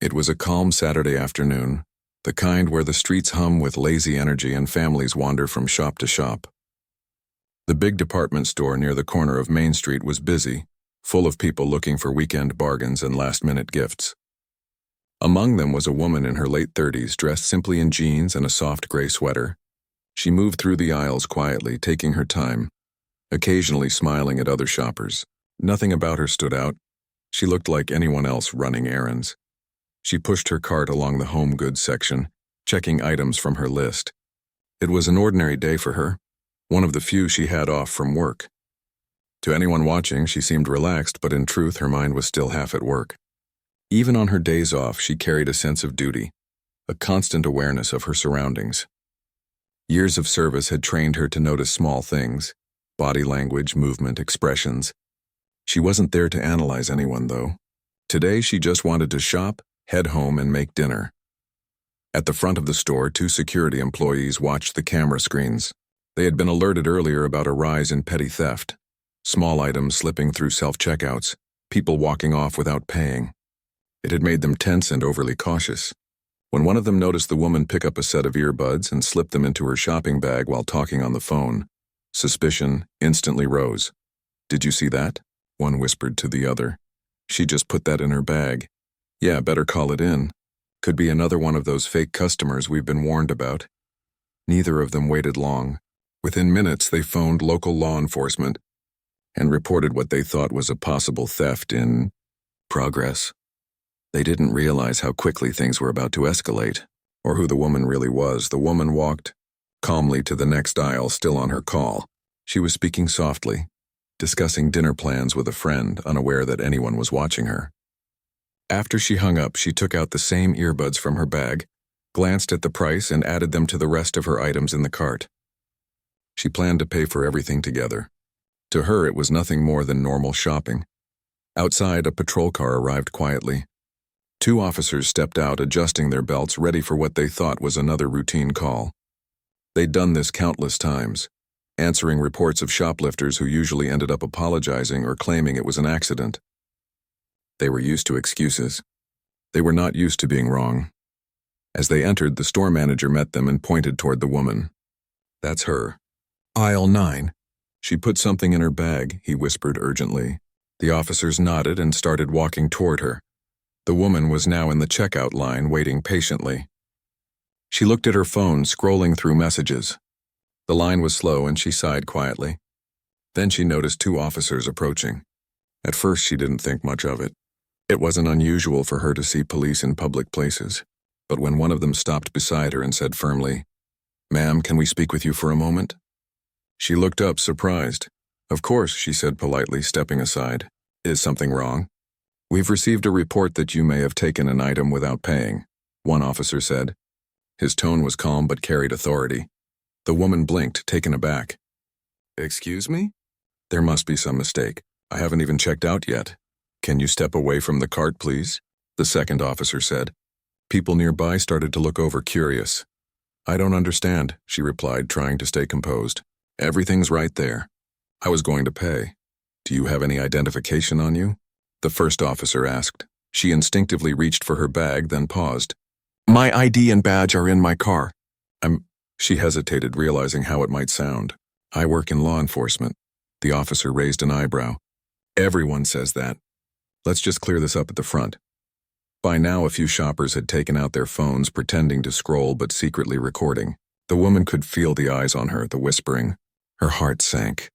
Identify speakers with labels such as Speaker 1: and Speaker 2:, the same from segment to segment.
Speaker 1: It was a calm Saturday afternoon, the kind where the streets hum with lazy energy and families wander from shop to shop. The big department store near the corner of Main Street was busy, full of people looking for weekend bargains and last-minute gifts. Among them was a woman in her late 30s dressed simply in jeans and a soft gray sweater. She moved through the aisles quietly, taking her time, occasionally smiling at other shoppers. Nothing about her stood out. She looked like anyone else running errands. She pushed her cart along the home goods section, checking items from her list. It was an ordinary day for her, one of the few she had off from work. To anyone watching, she seemed relaxed, but in truth, her mind was still half at work. Even on her days off, she carried a sense of duty, a constant awareness of her surroundings. Years of service had trained her to notice small things, body language, movement, expressions. She wasn't there to analyze anyone, though. Today, she just wanted to shop, head home, and make dinner. At the front of the store, 2 security employees watched the camera screens. They had been alerted earlier about a rise in petty theft, small items slipping through self-checkouts, people walking off without paying. It had made them tense and overly cautious. When one of them noticed the woman pick up a set of earbuds and slip them into her shopping bag while talking on the phone, suspicion instantly rose. "Did you see that?" one whispered to the other. "She just put that in her bag. Yeah, better call it in. Could be another one of those fake customers we've been warned about." Neither of them waited long. Within minutes, they phoned local law enforcement and reported what they thought was a possible theft in progress. They didn't realize how quickly things were about to escalate, or who the woman really was. The woman walked calmly to the next aisle, still on her call. She was speaking softly, discussing dinner plans with a friend, unaware that anyone was watching her. After she hung up, she took out the same earbuds from her bag, glanced at the price, and added them to the rest of her items in the cart. She planned to pay for everything together. To her, it was nothing more than normal shopping. Outside, a patrol car arrived quietly. 2 officers stepped out, adjusting their belts, ready for what they thought was another routine call. They'd done this countless times, answering reports of shoplifters who usually ended up apologizing or claiming it was an accident. They were used to excuses. They were not used to being wrong. As they entered, the store manager met them and pointed toward the woman. "That's her. Aisle 9. She put something in her bag," he whispered urgently. The officers nodded and started walking toward her. The woman was now in the checkout line, waiting patiently. She looked at her phone, scrolling through messages. The line was slow and she sighed quietly. Then she noticed 2 officers approaching. At first, she didn't think much of it. It wasn't unusual for her to see police in public places. But when one of them stopped beside her and said firmly, "Ma'am, can we speak with you for a moment?" She looked up, surprised. "Of course," she said politely, stepping aside. "Is something wrong?" "We've received a report that you may have taken an item without paying," one officer said. His tone was calm but carried authority. The woman blinked, taken aback. "Excuse me? There must be some mistake. I haven't even checked out yet. Can you step away from the cart, please?" the second officer said. People nearby started to look over, curious. "I don't understand," she replied, trying to stay composed. "Everything's right there. I was going to pay. Do you have any identification on you?" the first officer asked. She instinctively reached for her bag, then paused. "My ID and badge are in my car." She hesitated, realizing how it might sound. "I work in law enforcement." The officer raised an eyebrow. "Everyone says that. Let's just clear this up at the front." By now, a few shoppers had taken out their phones, pretending to scroll but secretly recording. The woman could feel the eyes on her, the whispering. Her heart sank.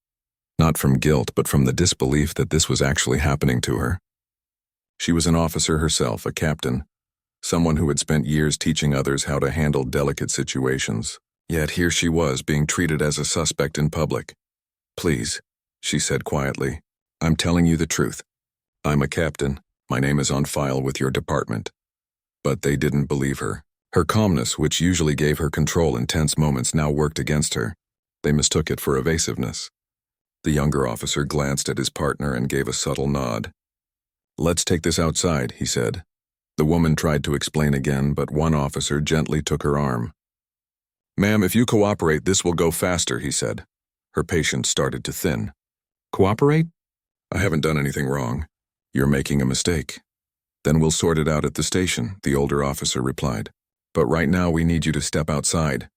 Speaker 1: Not from guilt, but from the disbelief that this was actually happening to her. She was an officer herself, a captain, someone who had spent years teaching others how to handle delicate situations. Yet here she was, being treated as a suspect in public. "Please," she said quietly, "I'm telling you the truth. I'm a captain. My name is on file with your department." But they didn't believe her. Her calmness, which usually gave her control in tense moments, now worked against her. They mistook it for evasiveness. The younger officer glanced at his partner and gave a subtle nod. "Let's take this outside," he said. The woman tried to explain again, but one officer gently took her arm. "Ma'am, if you cooperate, this will go faster," he said. Her patience started to thin. "Cooperate? I haven't done anything wrong. You're making a mistake." Then we'll sort it out at the station, the older officer replied. But right now we need you to step outside.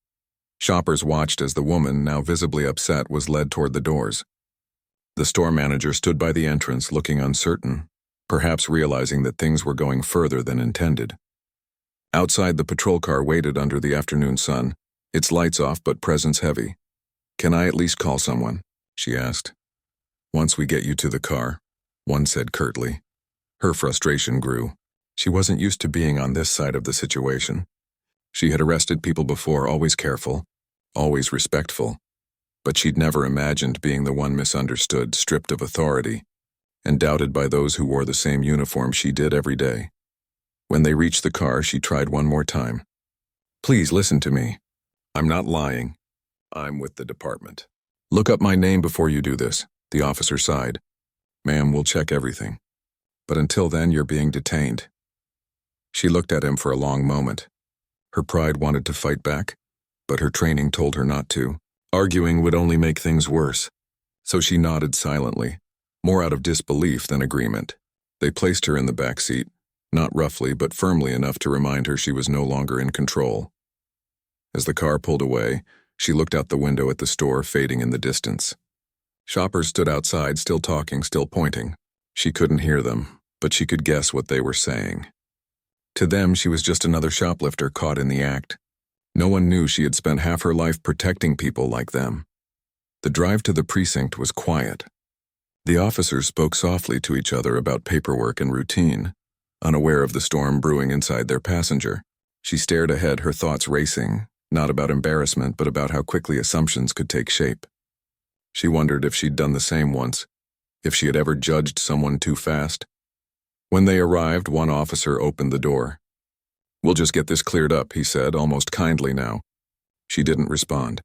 Speaker 1: Shoppers watched as the woman, now visibly upset, was led toward the doors. The store manager stood by the entrance, looking uncertain, perhaps realizing that things were going further than intended. Outside, the patrol car waited under the afternoon sun, its lights off but presence heavy. "Can I at least call someone?" she asked. "Once we get you to the car," one said curtly. Her frustration grew. She wasn't used to being on this side of the situation. She had arrested people before, always careful, always respectful, but she'd never imagined being the one misunderstood, stripped of authority, and doubted by those who wore the same uniform she did every day. When they reached the car, she tried one more time. "Please listen to me. I'm not lying. I'm with the department. Look up my name before you do this," the officer sighed. "Ma'am, we'll check everything. But until then, you're being detained." She looked at him for a long moment. Her pride wanted to fight back, but her training told her not to. Arguing would only make things worse. So she nodded silently, more out of disbelief than agreement. They placed her in the back seat, not roughly but firmly enough to remind her she was no longer in control. As the car pulled away, she looked out the window at the store fading in the distance. Shoppers stood outside, still talking, still pointing. She couldn't hear them, but she could guess what they were saying. To them, she was just another shoplifter caught in the act. No one knew she had spent half her life protecting people like them. The drive to the precinct was quiet. The officers spoke softly to each other about paperwork and routine, unaware of the storm brewing inside their passenger. She stared ahead, her thoughts racing, not about embarrassment, but about how quickly assumptions could take shape. She wondered if she'd done the same once, if she had ever judged someone too fast. When they arrived, one officer opened the door. "We'll just get this cleared up," he said, almost kindly now. She didn't respond.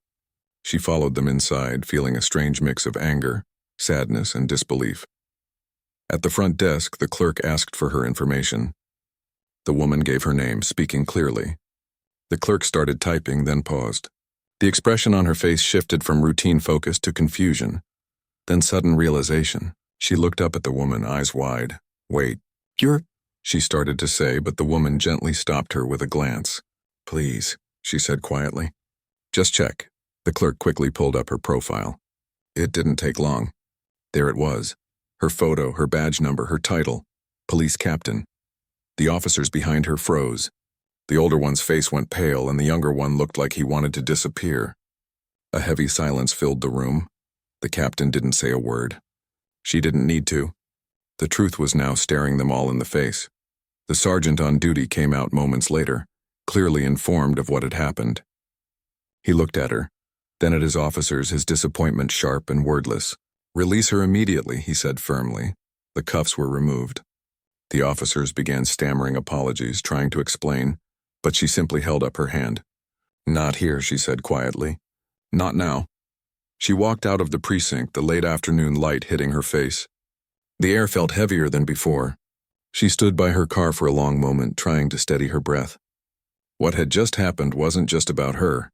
Speaker 1: She followed them inside, feeling a strange mix of anger, sadness, and disbelief. At the front desk, the clerk asked for her information. The woman gave her name, speaking clearly. The clerk started typing, then paused. The expression on her face shifted from routine focus to confusion, then sudden realization. She looked up at the woman, eyes wide. "Wait, you're—" she started to say, but the woman gently stopped her with a glance. "Please," she said quietly. "Just check." The clerk quickly pulled up her profile. It didn't take long. There it was. Her photo, her badge number, her title. Police captain. The officers behind her froze. The older one's face went pale, and the younger one looked like he wanted to disappear. A heavy silence filled the room. The captain didn't say a word. She didn't need to. The truth was now staring them all in the face. The sergeant on duty came out moments later, clearly informed of what had happened. He looked at her, then at his officers, his disappointment sharp and wordless. "Release her immediately," he said firmly. The cuffs were removed. The officers began stammering apologies, trying to explain, but she simply held up her hand. "Not here," she said quietly. "Not now." She walked out of the precinct, the late afternoon light hitting her face. The air felt heavier than before. She stood by her car for a long moment, trying to steady her breath. What had just happened wasn't just about her.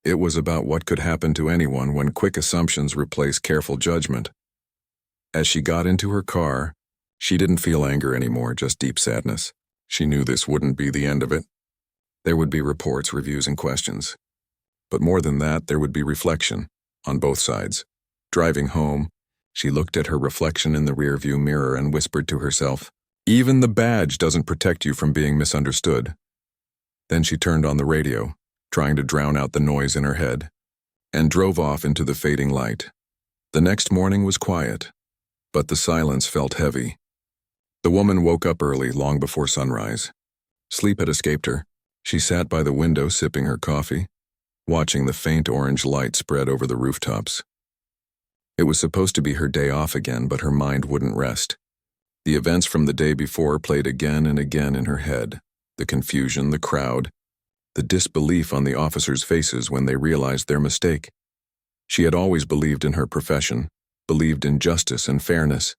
Speaker 1: It was about what could happen to anyone when quick assumptions replace careful judgment. As she got into her car, she didn't feel anger anymore, just deep sadness. She knew this wouldn't be the end of it. There would be reports, reviews, and questions. But more than that, there would be reflection, on both sides. Driving home, she looked at her reflection in the rearview mirror and whispered to herself, "Even the badge doesn't protect you from being misunderstood." Then she turned on the radio, trying to drown out the noise in her head, and drove off into the fading light. The next morning was quiet, but the silence felt heavy. The woman woke up early, long before sunrise. Sleep had escaped her. She sat by the window sipping her coffee, watching the faint orange light spread over the rooftops. It was supposed to be her day off again, but her mind wouldn't rest. The events from the day before played again and again in her head. The confusion, the crowd, the disbelief on the officers' faces when they realized their mistake. She had always believed in her profession, believed in justice and fairness.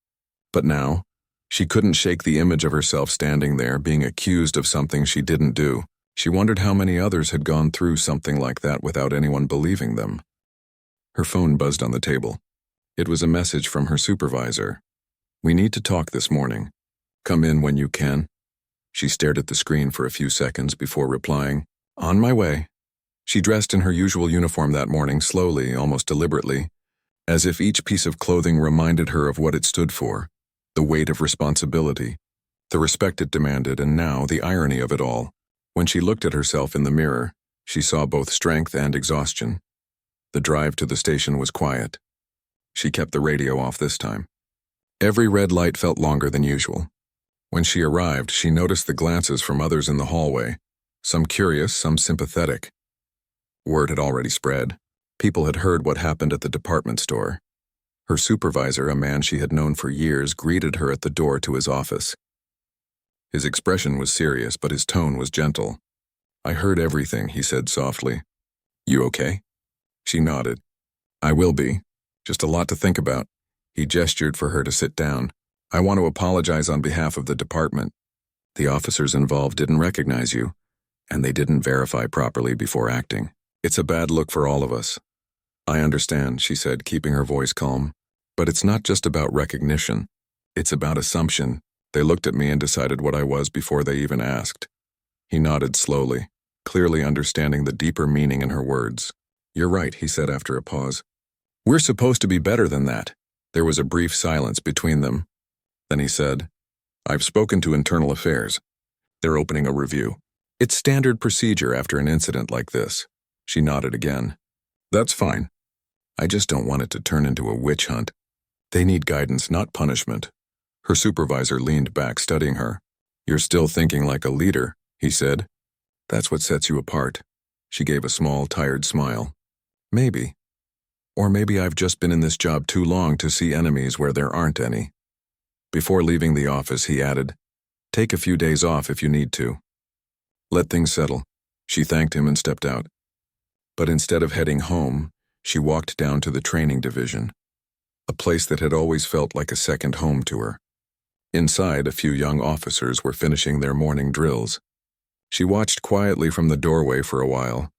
Speaker 1: But now, she couldn't shake the image of herself standing there, being accused of something she didn't do. She wondered how many others had gone through something like that without anyone believing them. Her phone buzzed on the table. It was a message from her supervisor. "We need to talk this morning. Come in when you can." She stared at the screen for a few seconds before replying, "On my way." She dressed in her usual uniform that morning, slowly, almost deliberately, as if each piece of clothing reminded her of what it stood for, the weight of responsibility, the respect it demanded, and now the irony of it all. When she looked at herself in the mirror, she saw both strength and exhaustion. The drive to the station was quiet. She kept the radio off this time. Every red light felt longer than usual. When she arrived, she noticed the glances from others in the hallway, some curious, some sympathetic. Word had already spread. People had heard what happened at the department store. Her supervisor, a man she had known for years, greeted her at the door to his office. His expression was serious, but his tone was gentle. "I heard everything," he said softly. "You okay?" She nodded. "I will be. Just a lot to think about." He gestured for her to sit down. "I want to apologize on behalf of the department. The officers involved didn't recognize you, and they didn't verify properly before acting. It's a bad look for all of us." "I understand," she said, keeping her voice calm. "But it's not just about recognition. It's about assumption. They looked at me and decided what I was before they even asked." He nodded slowly, clearly understanding the deeper meaning in her words. "You're right," he said after a pause. "We're supposed to be better than that." There was a brief silence between them. Then he said, "I've spoken to Internal Affairs. They're opening a review. It's standard procedure after an incident like this." She nodded again. "That's fine. I just don't want it to turn into a witch hunt. They need guidance, not punishment." Her supervisor leaned back, studying her. "You're still thinking like a leader," he said. "That's what sets you apart." She gave a small, tired smile. "Maybe. Or maybe I've just been in this job too long to see enemies where there aren't any." Before leaving the office, he added, "Take a few days off if you need to. Let things settle." She thanked him and stepped out. But instead of heading home, she walked down to the training division, a place that had always felt like a second home to her. Inside, a few young officers were finishing their morning drills. She watched quietly from the doorway for a while,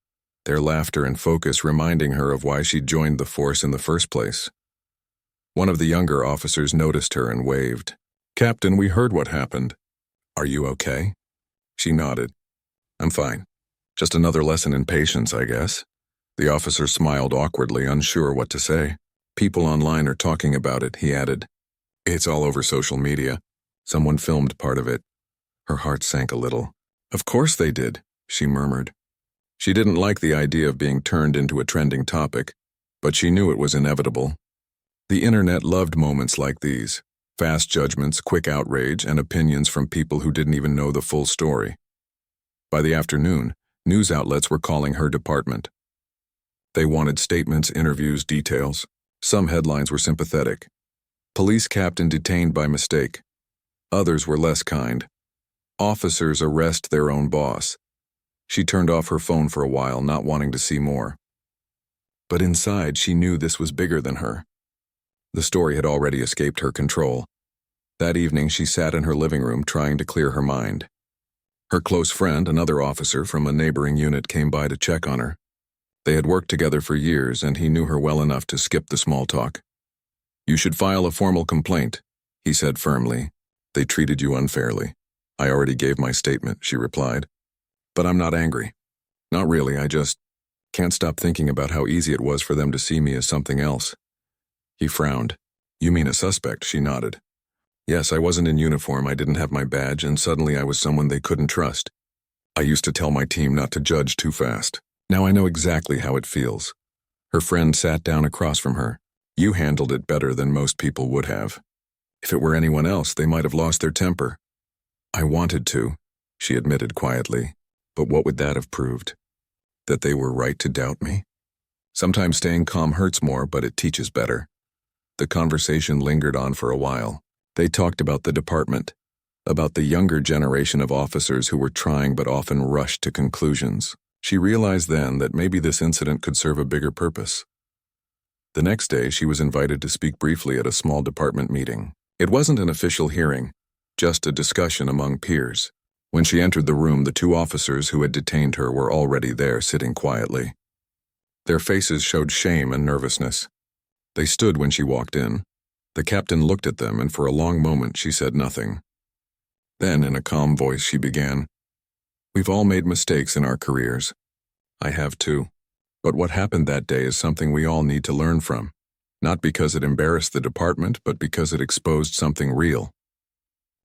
Speaker 1: their laughter and focus reminding her of why she'd joined the force in the first place. One of the younger officers noticed her and waved. "Captain, we heard what happened. Are you okay?" She nodded. "I'm fine. Just another lesson in patience, I guess." The officer smiled awkwardly, unsure what to say. "People online are talking about it," he added. "It's all over social media. Someone filmed part of it." Her heart sank a little. "Of course they did," she murmured. She didn't like the idea of being turned into a trending topic, but she knew it was inevitable. The internet loved moments like these, fast judgments, quick outrage, and opinions from people who didn't even know the full story. By the afternoon, news outlets were calling her department. They wanted statements, interviews, details. Some headlines were sympathetic. "Police captain detained by mistake." Others were less kind. "Officers arrest their own boss." She turned off her phone for a while, not wanting to see more. But inside, she knew this was bigger than her. The story had already escaped her control. That evening, she sat in her living room trying to clear her mind. Her close friend, another officer from a neighboring unit, came by to check on her. They had worked together for years, and he knew her well enough to skip the small talk. "You should file a formal complaint," he said firmly. "They treated you unfairly." "I already gave my statement," she replied. "But I'm not angry. Not really, I just can't stop thinking about how easy it was for them to see me as something else." He frowned. "You mean a suspect?" She nodded. "Yes, I wasn't in uniform, I didn't have my badge, and suddenly I was someone they couldn't trust. I used to tell my team not to judge too fast. Now I know exactly how it feels." Her friend sat down across from her. "You handled it better than most people would have. If it were anyone else, they might have lost their temper." "I wanted to," she admitted quietly. "But what would that have proved? That they were right to doubt me? Sometimes staying calm hurts more, but it teaches better." The conversation lingered on for a while. They talked about the department, about the younger generation of officers who were trying but often rushed to conclusions. She realized then that maybe this incident could serve a bigger purpose. The next day, she was invited to speak briefly at a small department meeting. It wasn't an official hearing, just a discussion among peers. When she entered the room, the two officers who had detained her were already there, sitting quietly. Their faces showed shame and nervousness. They stood when she walked in. The captain looked at them, and for a long moment she said nothing. Then, in a calm voice, she began, "We've all made mistakes in our careers. I have too. But what happened that day is something we all need to learn from. Not because it embarrassed the department, but because it exposed something real.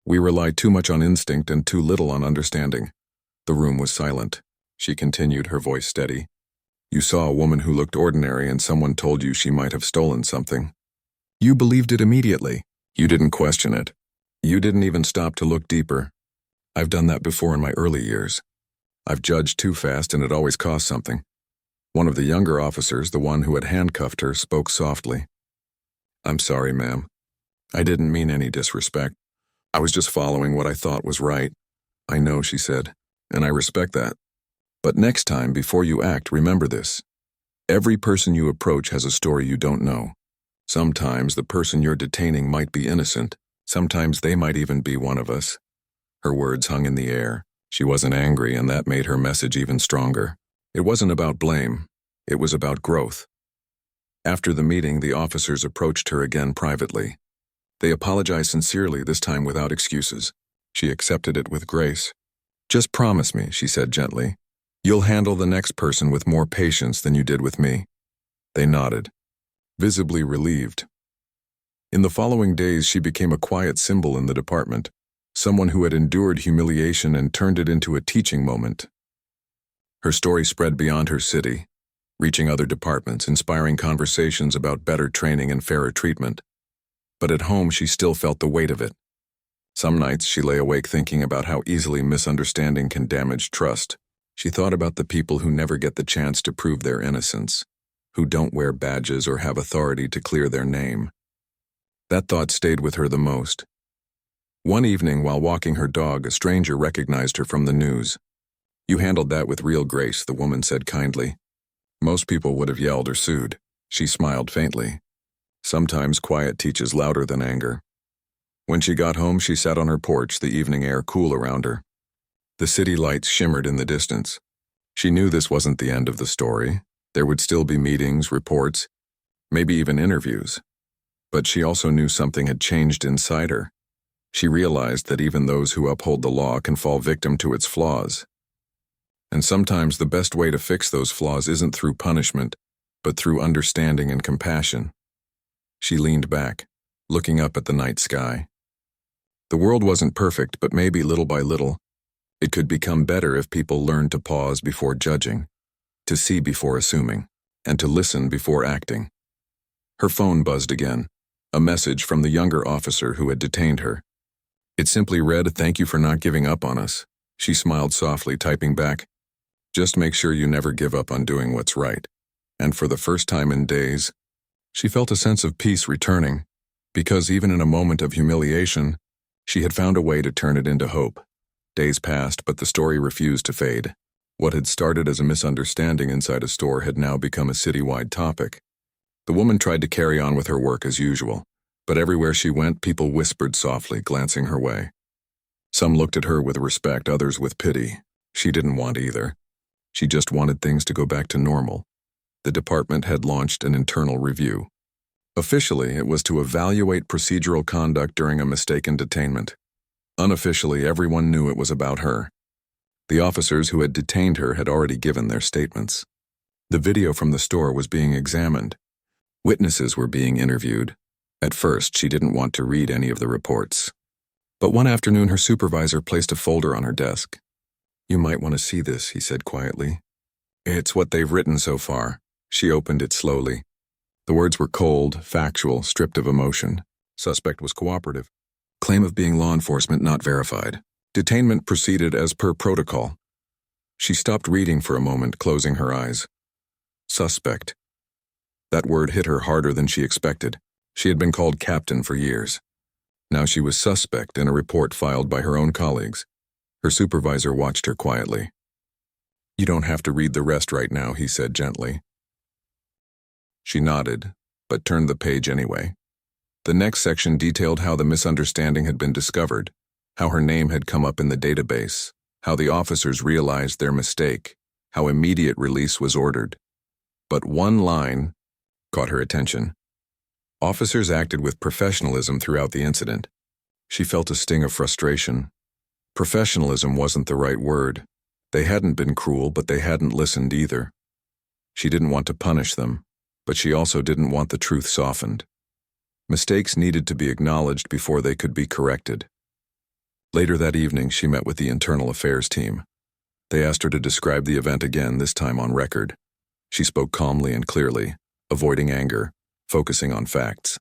Speaker 1: We rely too much on instinct and too little on understanding." The room was silent. She continued, her voice steady. "You saw a woman who looked ordinary and someone told you she might have stolen something. You believed it immediately. You didn't question it. You didn't even stop to look deeper. I've done that before in my early years. I've judged too fast and it always cost something." One of the younger officers, the one who had handcuffed her, spoke softly. "I'm sorry, ma'am. I didn't mean any disrespect. I was just following what I thought was right." "I know," she said, "and I respect that. But next time, before you act, remember this. Every person you approach has a story you don't know. Sometimes the person you're detaining might be innocent. Sometimes they might even be one of us." Her words hung in the air. She wasn't angry, and that made her message even stronger. It wasn't about blame. It was about growth. After the meeting, the officers approached her again privately. They apologized sincerely, this time without excuses. She accepted it with grace. "Just promise me," she said gently, "you'll handle the next person with more patience than you did with me." They nodded, visibly relieved. In the following days, she became a quiet symbol in the department, someone who had endured humiliation and turned it into a teaching moment. Her story spread beyond her city, reaching other departments, inspiring conversations about better training and fairer treatment. But at home, she still felt the weight of it. Some nights, she lay awake thinking about how easily misunderstanding can damage trust. She thought about the people who never get the chance to prove their innocence, who don't wear badges or have authority to clear their name. That thought stayed with her the most. One evening, while walking her dog, a stranger recognized her from the news. "You handled that with real grace," the woman said kindly. "Most people would have yelled or sued." She smiled faintly. Sometimes quiet teaches louder than anger. When she got home, she sat on her porch, the evening air cool around her. The city lights shimmered in the distance. She knew this wasn't the end of the story. There would still be meetings, reports, maybe even interviews. But she also knew something had changed inside her. She realized that even those who uphold the law can fall victim to its flaws. And sometimes the best way to fix those flaws isn't through punishment, but through understanding and compassion. She leaned back, looking up at the night sky. The world wasn't perfect, but maybe little by little, it could become better if people learned to pause before judging, to see before assuming, and to listen before acting. Her phone buzzed again, a message from the younger officer who had detained her. It simply read, "Thank you for not giving up on us." She smiled softly, typing back, "Just make sure you never give up on doing what's right." And for the first time in days, she felt a sense of peace returning, because even in a moment of humiliation, she had found a way to turn it into hope. Days passed, but the story refused to fade. What had started as a misunderstanding inside a store had now become a citywide topic. The woman tried to carry on with her work as usual, but everywhere she went, people whispered softly, glancing her way. Some looked at her with respect, others with pity. She didn't want either. She just wanted things to go back to normal. The department had launched an internal review. Officially, it was to evaluate procedural conduct during a mistaken detainment. Unofficially, everyone knew it was about her. The officers who had detained her had already given their statements. The video from the store was being examined. Witnesses were being interviewed. At first, she didn't want to read any of the reports. But one afternoon, her supervisor placed a folder on her desk. "You might want to see this," he said quietly. "It's what they've written so far." She opened it slowly. The words were cold, factual, stripped of emotion. Suspect was cooperative. Claim of being law enforcement not verified. Detainment proceeded as per protocol. She stopped reading for a moment, closing her eyes. Suspect. That word hit her harder than she expected. She had been called captain for years. Now she was suspect in a report filed by her own colleagues. Her supervisor watched her quietly. "You don't have to read the rest right now," he said gently. She nodded, but turned the page anyway. The next section detailed how the misunderstanding had been discovered, how her name had come up in the database, how the officers realized their mistake, how immediate release was ordered. But one line caught her attention. Officers acted with professionalism throughout the incident. She felt a sting of frustration. Professionalism wasn't the right word. They hadn't been cruel, but they hadn't listened either. She didn't want to punish them, but she also didn't want the truth softened. Mistakes needed to be acknowledged before they could be corrected. Later that evening, she met with the internal affairs team. They asked her to describe the event again, this time on record. She spoke calmly and clearly, avoiding anger, focusing on facts.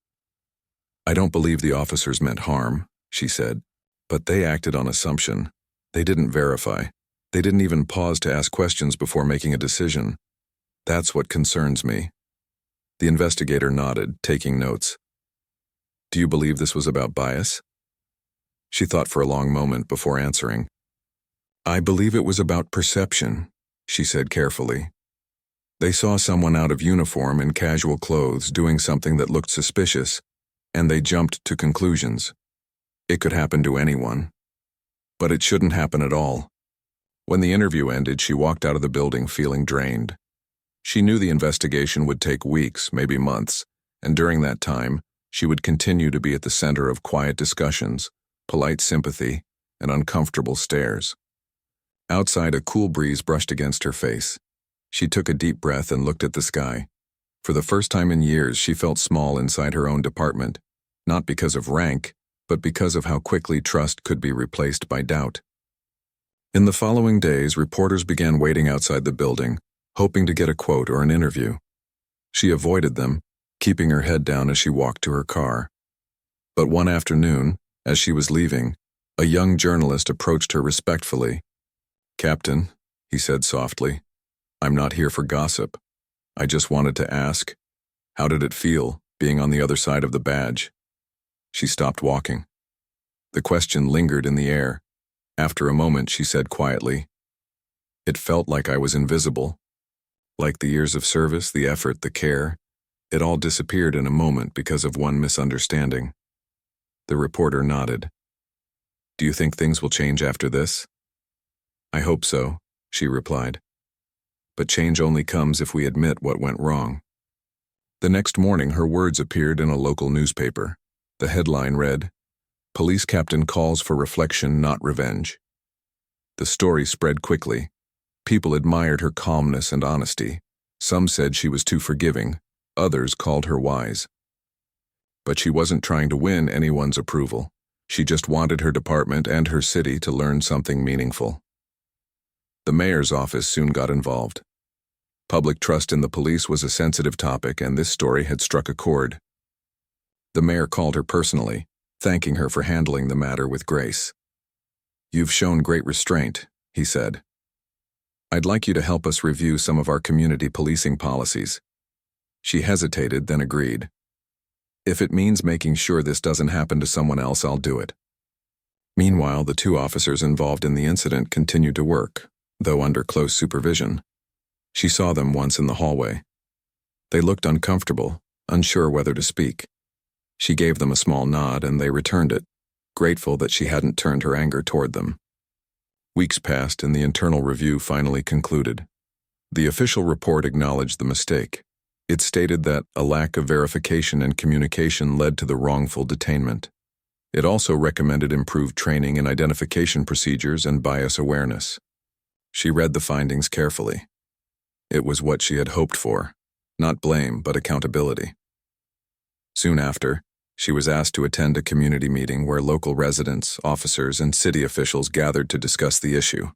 Speaker 1: "I don't believe the officers meant harm," she said, "but they acted on assumption. They didn't verify. They didn't even pause to ask questions before making a decision. That's what concerns me." The investigator nodded, taking notes. "Do you believe this was about bias?" She thought for a long moment before answering. "I believe it was about perception," she said carefully. "They saw someone out of uniform in casual clothes doing something that looked suspicious, and they jumped to conclusions. It could happen to anyone. But it shouldn't happen at all." When the interview ended, she walked out of the building feeling drained. She knew the investigation would take weeks, maybe months, and during that time, she would continue to be at the center of quiet discussions, polite sympathy, and uncomfortable stares. Outside, a cool breeze brushed against her face. She took a deep breath and looked at the sky. For the first time in years, she felt small inside her own department, not because of rank, but because of how quickly trust could be replaced by doubt. In the following days, reporters began waiting outside the building, hoping to get a quote or an interview. She avoided them, keeping her head down as she walked to her car. But one afternoon, as she was leaving, a young journalist approached her respectfully. "Captain," he said softly, "I'm not here for gossip. I just wanted to ask, how did it feel, being on the other side of the badge?" She stopped walking. The question lingered in the air. After a moment, she said quietly, "It felt like I was invisible. Like the years of service, the effort, the care, it all disappeared in a moment because of one misunderstanding." The reporter nodded. "Do you think things will change after this?" "I hope so," she replied. "But change only comes if we admit what went wrong." The next morning, her words appeared in a local newspaper. The headline read, "Police Captain Calls for Reflection, Not Revenge." The story spread quickly. People admired her calmness and honesty. Some said she was too forgiving. Others called her wise. But she wasn't trying to win anyone's approval. She just wanted her department and her city to learn something meaningful. The mayor's office soon got involved. Public trust in the police was a sensitive topic, and this story had struck a chord. The mayor called her personally, thanking her for handling the matter with grace. "You've shown great restraint," he said. "I'd like you to help us review some of our community policing policies." She hesitated, then agreed. "If it means making sure this doesn't happen to someone else, I'll do it." Meanwhile, the two officers involved in the incident continued to work, though under close supervision. She saw them once in the hallway. They looked uncomfortable, unsure whether to speak. She gave them a small nod, and they returned it, grateful that she hadn't turned her anger toward them. Weeks passed, and the internal review finally concluded. The official report acknowledged the mistake. It stated that a lack of verification and communication led to the wrongful detainment. It also recommended improved training in identification procedures and bias awareness. She read the findings carefully. It was what she had hoped for, not blame, but accountability. Soon after, she was asked to attend a community meeting where local residents, officers, and city officials gathered to discuss the issue.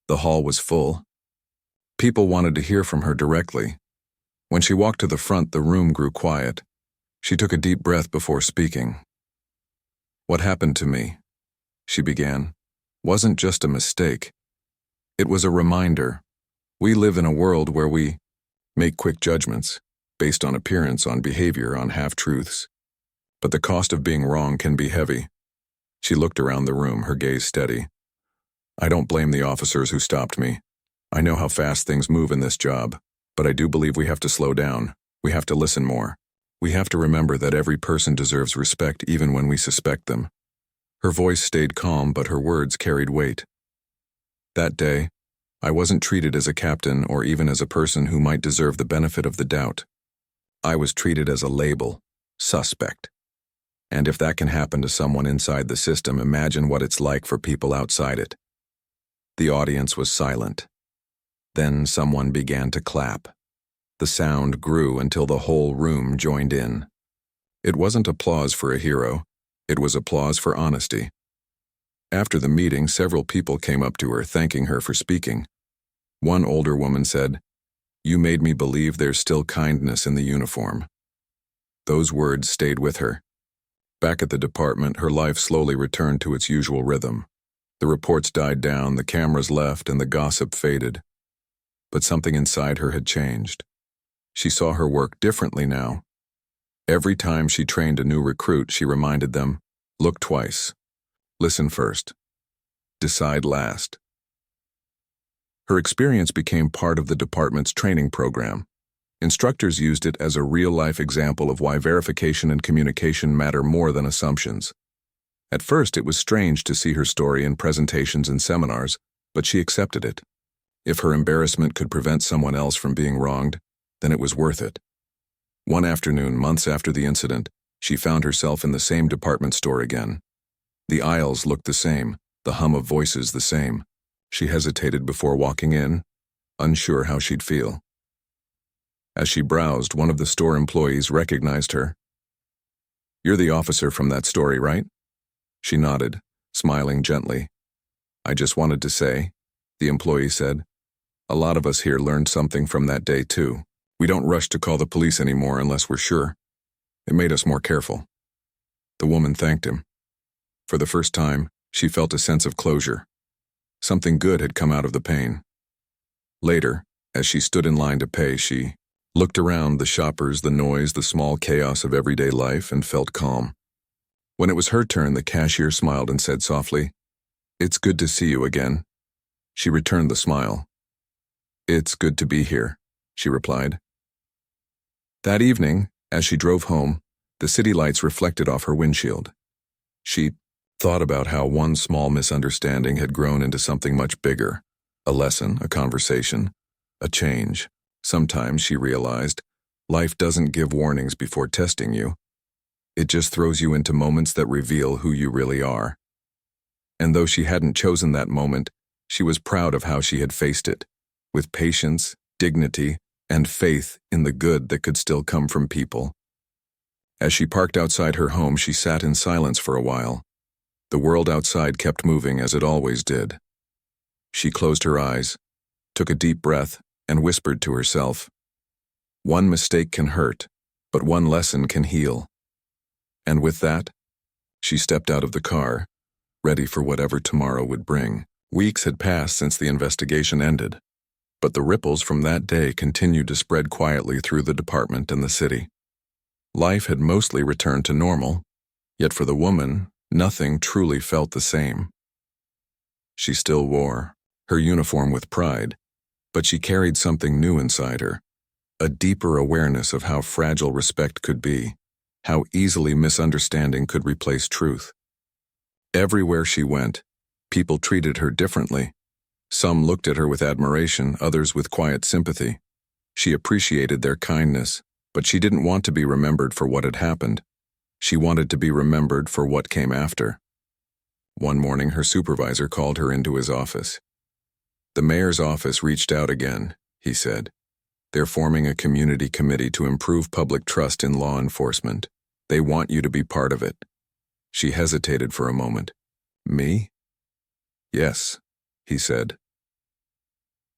Speaker 1: The hall was full. People wanted to hear from her directly. When she walked to the front, the room grew quiet. She took a deep breath before speaking. "What happened to me," she began, "wasn't just a mistake. It was a reminder. We live in a world where we make quick judgments, based on appearance, on behavior, on half-truths. But the cost of being wrong can be heavy." She looked around the room, her gaze steady. "I don't blame the officers who stopped me. I know how fast things move in this job, but I do believe we have to slow down. We have to listen more. We have to remember that every person deserves respect even when we suspect them." Her voice stayed calm, but her words carried weight. "That day, I wasn't treated as a captain or even as a person who might deserve the benefit of the doubt. I was treated as a label, suspect. And if that can happen to someone inside the system, imagine what it's like for people outside it. The audience was silent. Then someone began to clap. The sound grew until the whole room joined in. It wasn't applause for a hero. It was applause for honesty. After the meeting, several people came up to her, thanking her for speaking. One older woman said, "You made me believe there's still kindness in the uniform." Those words stayed with her. Back at the department, her life slowly returned to its usual rhythm. The reports died down, the cameras left, and the gossip faded. But something inside her had changed. She saw her work differently now. Every time she trained a new recruit, she reminded them, "Look twice. Listen first. Decide last." Her experience became part of the department's training program. Instructors used it as a real-life example of why verification and communication matter more than assumptions. At first, it was strange to see her story in presentations and seminars, but she accepted it. If her embarrassment could prevent someone else from being wronged, then it was worth it. One afternoon, months after the incident, she found herself in the same department store again. The aisles looked the same, the hum of voices the same. She hesitated before walking in, unsure how she'd feel. As she browsed, one of the store employees recognized her. "You're the officer from that story, right?" She nodded, smiling gently. "I just wanted to say," the employee said, "a lot of us here learned something from that day too. We don't rush to call the police anymore unless we're sure. It made us more careful." The woman thanked him. For the first time, she felt a sense of closure. Something good had come out of the pain. Later, as she stood in line to pay, she looked around the shoppers, the noise, the small chaos of everyday life, and felt calm. When it was her turn, the cashier smiled and said softly, "It's good to see you again." She returned the smile. "It's good to be here," she replied. That evening, as she drove home, the city lights reflected off her windshield. She thought about how one small misunderstanding had grown into something much bigger, a lesson, a conversation, a change. Sometimes, she realized, life doesn't give warnings before testing you. It just throws you into moments that reveal who you really are. And though she hadn't chosen that moment, she was proud of how she had faced it, with patience, dignity, and faith in the good that could still come from people. As she parked outside her home, she sat in silence for a while. The world outside kept moving as it always did. She closed her eyes, took a deep breath, and whispered to herself, "One mistake can hurt, but one lesson can heal." And with that, she stepped out of the car, ready for whatever tomorrow would bring. Weeks had passed since the investigation ended, but the ripples from that day continued to spread quietly through the department and the city. Life had mostly returned to normal, yet for the woman, nothing truly felt the same. She still wore her uniform with pride, but she carried something new inside her, a deeper awareness of how fragile respect could be, how easily misunderstanding could replace truth. Everywhere she went, people treated her differently. Some looked at her with admiration, others with quiet sympathy. She appreciated their kindness, but she didn't want to be remembered for what had happened. She wanted to be remembered for what came after. One morning, her supervisor called her into his office. "The mayor's office reached out again," he said. "They're forming a community committee to improve public trust in law enforcement. They want you to be part of it." She hesitated for a moment. "Me?" "Yes," he said.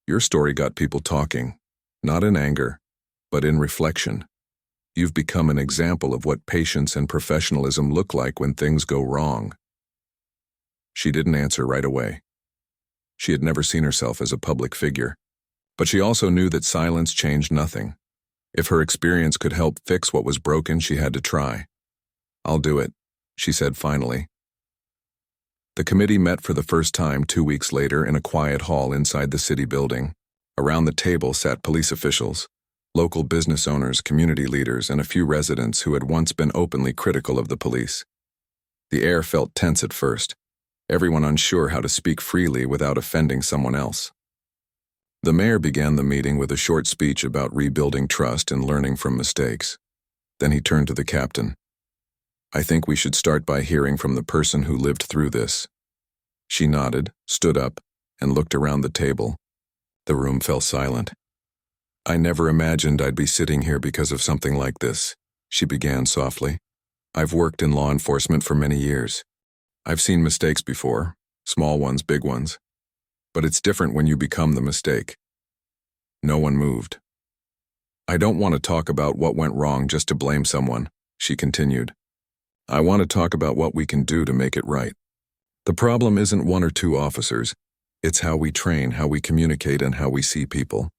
Speaker 1: "Your story got people talking, not in anger, but in reflection. You've become an example of what patience and professionalism look like when things go wrong." She didn't answer right away. She had never seen herself as a public figure, but she also knew that silence changed nothing. If her experience could help fix what was broken, she had to try. "I'll do it," she said finally. The committee met for the first time 2 weeks later in a quiet hall inside the city building. Around the table sat police officials, local business owners, community leaders, and a few residents who had once been openly critical of the police. The air felt tense at first, everyone unsure how to speak freely without offending someone else. The mayor began the meeting with a short speech about rebuilding trust and learning from mistakes. Then he turned to the captain. I think we should start by hearing from the person who lived through this." She nodded, stood up, and looked around the table. The room fell silent. "I never imagined I'd be sitting here because of something like this," she began softly. "I've worked in law enforcement for many years. I've seen mistakes before, small ones, big ones. But it's different when you become the mistake." No one moved. "I don't want to talk about what went wrong just to blame someone," she continued. "I want to talk about what we can do to make it right. The problem isn't one or two officers. It's how we train, how we communicate, and how we see people.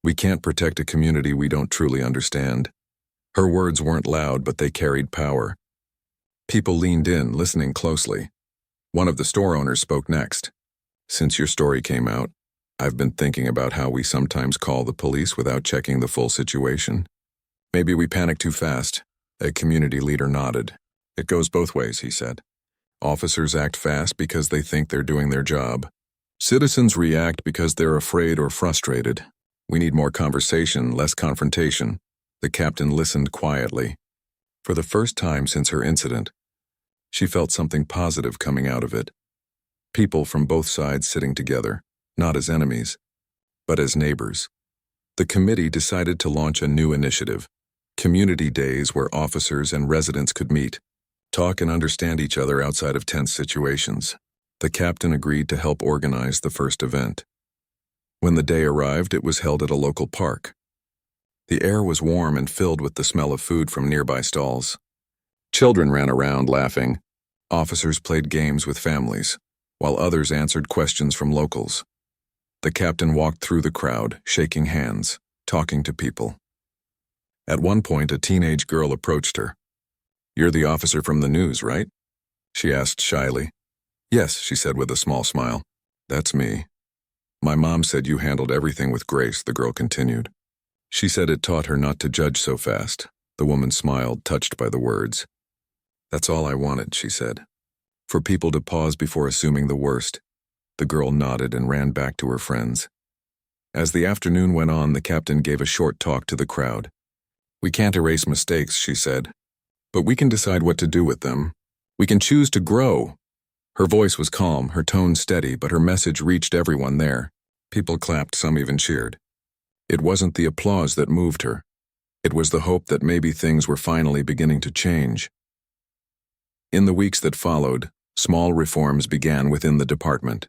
Speaker 1: We can't protect a community we don't truly understand." Her words weren't loud, but they carried power. People leaned in, listening closely. One of the store owners spoke next. "Since your story came out, I've been thinking about how we sometimes call the police without checking the full situation. Maybe we panic too fast." A community leader nodded. "It goes both ways," he said. "Officers act fast because they think they're doing their job. Citizens react because they're afraid or frustrated. We need more conversation, less confrontation." The captain listened quietly. For the first time since her incident, she felt something positive coming out of it. People from both sides sitting together, not as enemies, but as neighbors. The committee decided to launch a new initiative, community days where officers and residents could meet, talk and understand each other outside of tense situations. The captain agreed to help organize the first event. When the day arrived, it was held at a local park. The air was warm and filled with the smell of food from nearby stalls. Children ran around laughing. Officers played games with families, while others answered questions from locals. The captain walked through the crowd, shaking hands, talking to people. At one point, a teenage girl approached her. "You're the officer from the news, right?" she asked shyly. "Yes," she said with a small smile. "That's me. My mom said you handled everything with grace," the girl continued. She said it taught her not to judge so fast. The woman smiled, touched by the words. "That's all I wanted," she said. "For people to pause before assuming the worst." The girl nodded and ran back to her friends. As the afternoon went on, the captain gave a short talk to the crowd. "We can't erase mistakes," she said, "but we can decide what to do with them. We can choose to grow." Her voice was calm, her tone steady, but her message reached everyone there. People clapped, some even cheered. It wasn't the applause that moved her. It was the hope that maybe things were finally beginning to change. In the weeks that followed, small reforms began within the department.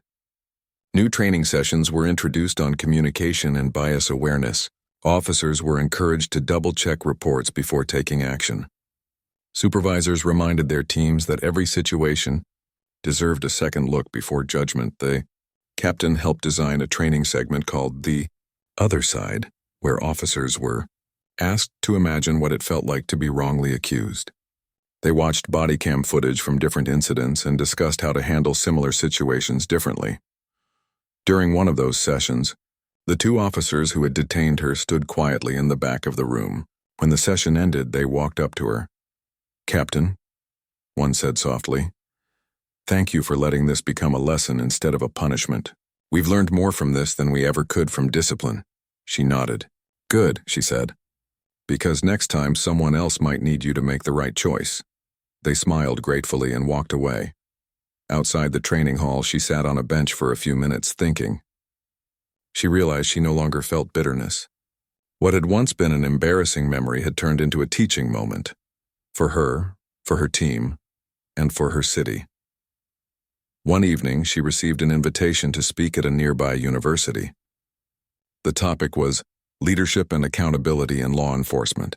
Speaker 1: New training sessions were introduced on communication and bias awareness. Officers were encouraged to double-check reports before taking action. Supervisors reminded their teams that every situation deserved a second look before judgment. The captain helped design a training segment called The Other Side, where officers were asked to imagine what it felt like to be wrongly accused. They watched body cam footage from different incidents and discussed how to handle similar situations differently. During one of those sessions, the two officers who had detained her stood quietly in the back of the room. When the session ended, they walked up to her. "Captain," one said softly, "thank you for letting this become a lesson instead of a punishment. We've learned more from this than we ever could from discipline." She nodded. "Good," she said, "because next time someone else might need you to make the right choice." They smiled gratefully and walked away. Outside the training hall, she sat on a bench for a few minutes, thinking. She realized she no longer felt bitterness. What had once been an embarrassing memory had turned into a teaching moment. For her team, and for her city. One evening, she received an invitation to speak at a nearby university. The topic was leadership and accountability in law enforcement.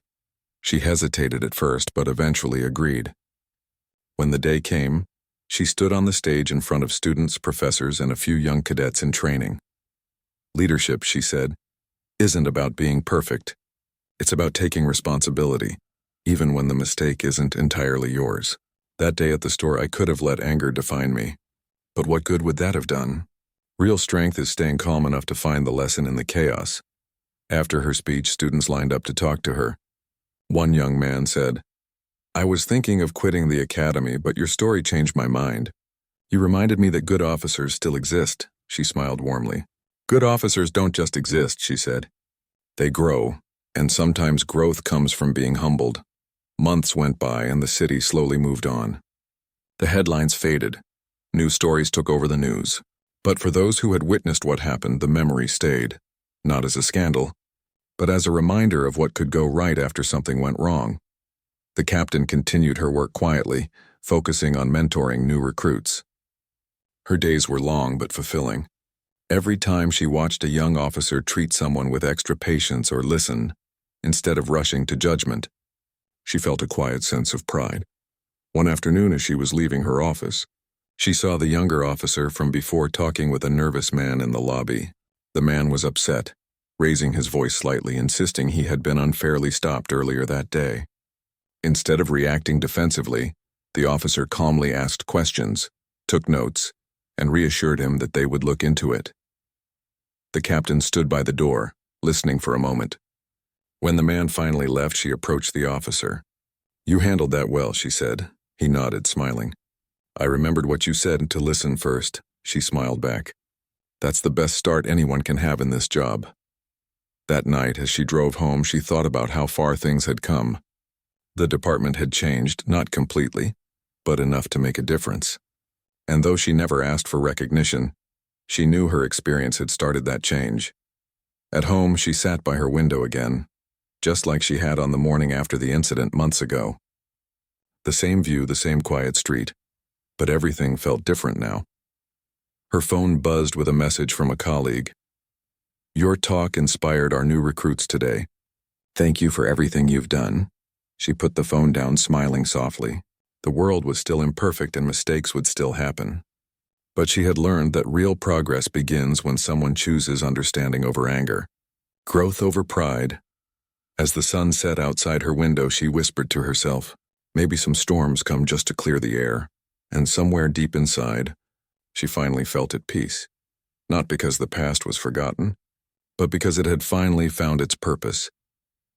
Speaker 1: She hesitated at first, but eventually agreed. When the day came, she stood on the stage in front of students, professors, and a few young cadets in training. Leadership, she said, isn't about being perfect. It's about taking responsibility, even when the mistake isn't entirely yours. That day at the store, I could have let anger define me. But what good would that have done? Real strength is staying calm enough to find the lesson in the chaos. After her speech, students lined up to talk to her. One young man said, "I was thinking of quitting the academy, but your story changed my mind. You reminded me that good officers still exist." She smiled warmly. "Good officers don't just exist," she said. "They grow, and sometimes growth comes from being humbled." Months went by and the city slowly moved on. The headlines faded. New stories took over the news. But for those who had witnessed what happened, the memory stayed. Not as a scandal, but as a reminder of what could go right after something went wrong. The captain continued her work quietly, focusing on mentoring new recruits. Her days were long but fulfilling. Every time she watched a young officer treat someone with extra patience or listen, instead of rushing to judgment, she felt a quiet sense of pride. One afternoon as she was leaving her office, she saw the younger officer from before talking with a nervous man in the lobby. The man was upset, raising his voice slightly, insisting he had been unfairly stopped earlier that day. Instead of reacting defensively, the officer calmly asked questions, took notes, and reassured him that they would look into it. The captain stood by the door, listening for a moment. When the man finally left, she approached the officer. "You handled that well," she said. He nodded, smiling. "I remembered what you said to listen first," she smiled back. "That's the best start anyone can have in this job." That night, as she drove home, she thought about how far things had come. The department had changed, not completely, but enough to make a difference. And though she never asked for recognition, she knew her experience had started that change. At home, she sat by her window again, just like she had on the morning after the incident months ago. The same view, the same quiet street, but everything felt different now. Her phone buzzed with a message from a colleague. "Your talk inspired our new recruits today. Thank you for everything you've done." She put the phone down, smiling softly. The world was still imperfect and mistakes would still happen. But she had learned that real progress begins when someone chooses understanding over anger, growth over pride. As the sun set outside her window, she whispered to herself, maybe some storms come just to clear the air. And somewhere deep inside, she finally felt at peace. Not because the past was forgotten, but because it had finally found its purpose.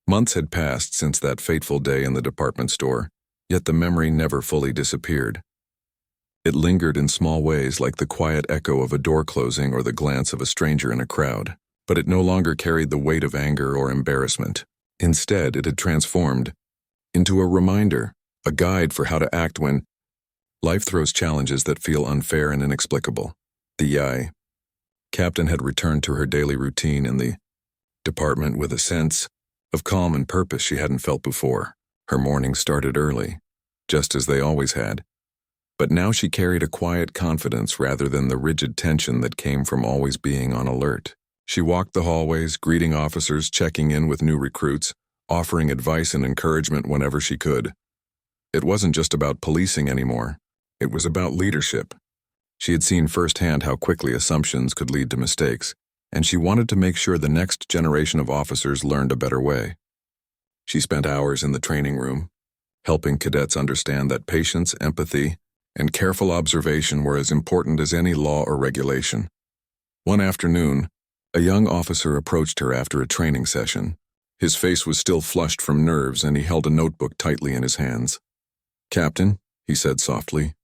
Speaker 1: Months had passed since that fateful day in the department store, yet the memory never fully disappeared. It lingered in small ways, like the quiet echo of a door closing or the glance of a stranger in a crowd. But it no longer carried the weight of anger or embarrassment. Instead, it had transformed into a reminder, a guide for how to act when life throws challenges that feel unfair and inexplicable. The captain had returned to her daily routine in the department with a sense of calm and purpose she hadn't felt before. Her mornings started early, just as they always had. But now she carried a quiet confidence rather than the rigid tension that came from always being on alert. She walked the hallways, greeting officers, checking in with new recruits, offering advice and encouragement whenever she could. It wasn't just about policing anymore. It was about leadership. She had seen firsthand how quickly assumptions could lead to mistakes, and she wanted to make sure the next generation of officers learned a better way. She spent hours in the training room, helping cadets understand that patience, empathy, and careful observation were as important as any law or regulation. One afternoon, a young officer approached her after a training session. His face was still flushed from nerves, and he held a notebook tightly in his hands. "Captain," he said softly,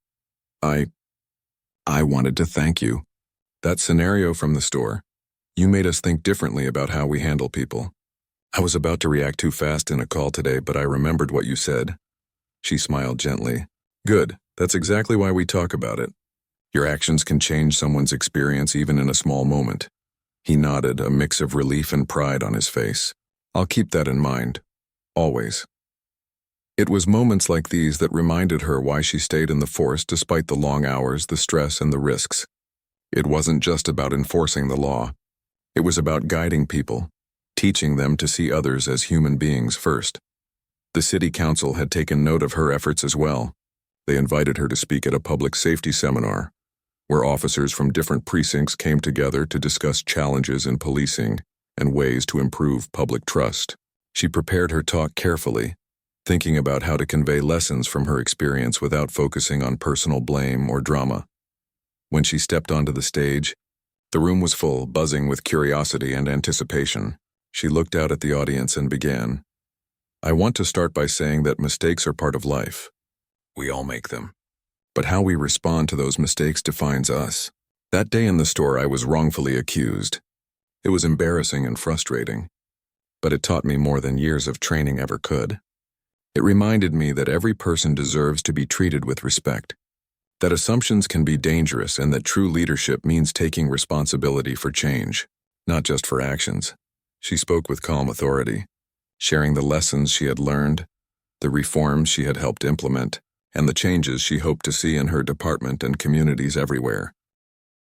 Speaker 1: I wanted to thank you. That scenario from the store, you made us think differently about how we handle people. I was about to react too fast in a call today, but I remembered what you said." She smiled gently. "Good. That's exactly why we talk about it. Your actions can change someone's experience even in a small moment." He nodded, a mix of relief and pride on his face. "I'll keep that in mind. Always." It was moments like these that reminded her why she stayed in the force despite the long hours, the stress, and the risks. It wasn't just about enforcing the law. It was about guiding people, teaching them to see others as human beings first. The city council had taken note of her efforts as well. They invited her to speak at a public safety seminar, where officers from different precincts came together to discuss challenges in policing and ways to improve public trust. She prepared her talk carefully, thinking about how to convey lessons from her experience without focusing on personal blame or drama. When she stepped onto the stage, the room was full, buzzing with curiosity and anticipation. She looked out at the audience and began. "I want to start by saying that mistakes are part of life. We all make them. But how we respond to those mistakes defines us. That day in the store, I was wrongfully accused. It was embarrassing and frustrating, but it taught me more than years of training ever could. It reminded me that every person deserves to be treated with respect, that assumptions can be dangerous, and that true leadership means taking responsibility for change, not just for actions. She spoke with calm authority, sharing the lessons she had learned, the reforms she had helped implement, and the changes she hoped to see in her department and communities everywhere.